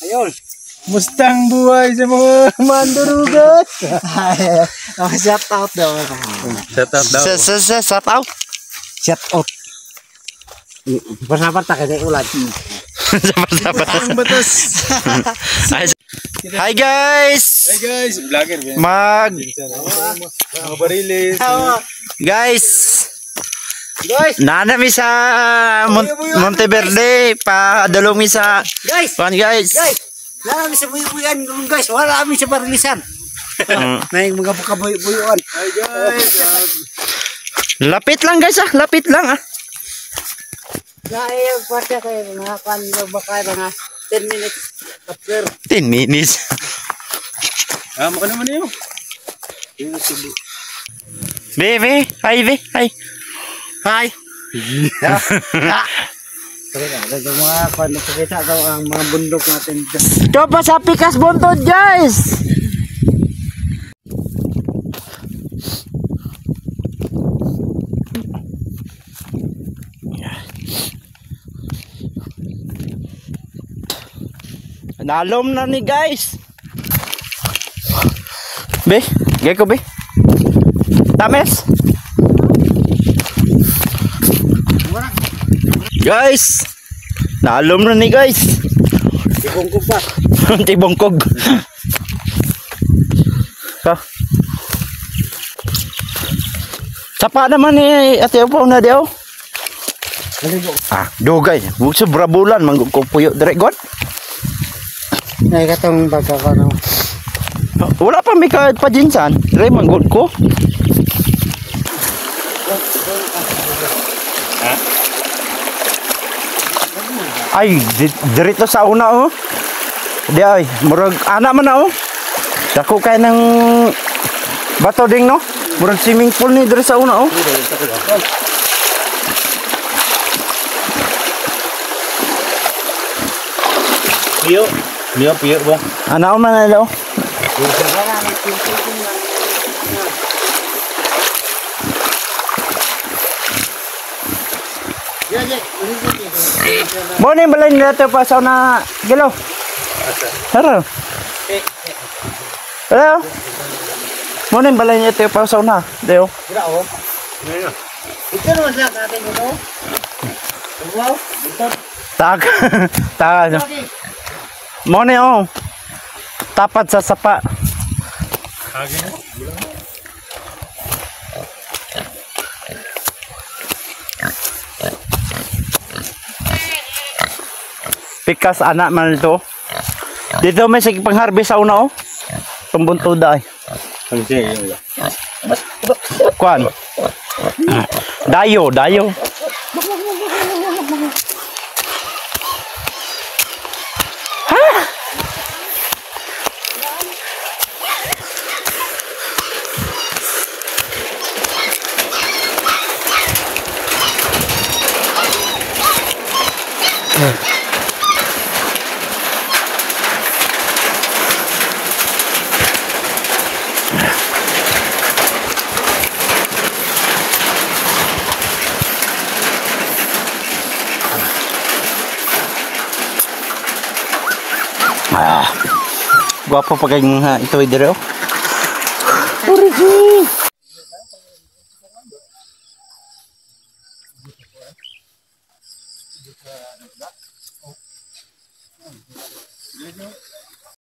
Ayun. Mustang buhay sa mga mandurugat. Shout out daw. Shout out daw. Shout out. Shout out. Bersama tak ada ulat. Sabar-sabar. Ang batas. Hi guys. Hi guys, vlogger. Mga barilis. Guys. Nana mi sa Monteverde pa dalumi sa guys. Guys. Nana mi sa buy-buyan guys. Wala mi sa barilisan. May mga buka-buy-buyon. Hi guys. Lapit lang guys lapit lang Gaya pati kayo mga kanyo baka mga 10 minutes after 10 minutes. Ano naman yun? Bebe, hi. Hi. Mga panapakita daw ang mga bundok natin. Ito pa sa Pikas Buntod guys. Nalom na ni guys. Be, geko be. Tames. Guys, nalom na ni guys. Tibongkog pa. Tibongkog. Sapa naman ni Ate Upo na daw. Dugay. Bukso brabulan manggugpuyo direk god. Ay katong baga ko no. Wala pa may pa-jinsan. Dire manggod ko. Ha? Ay, dirito sa una Di ay, murag ana man na Dako kay ng bato ding no. Murag swimming pool ni dire sa una Piyo ba? Ana man na daw. Morning balay nila ito pa sa una gilo. Hello. Hello. Morning balay nila ito pa sa una. Deo. Ito naman sa atin ito. Wow. Tak. Tak. Morning tapat sa sapa. Pikas anak man ito. Dito may sige pang-harvest sa una Tumbuntuda ay. Kuan. Dayo. Guwapo pa kayong ito ay dire Origi.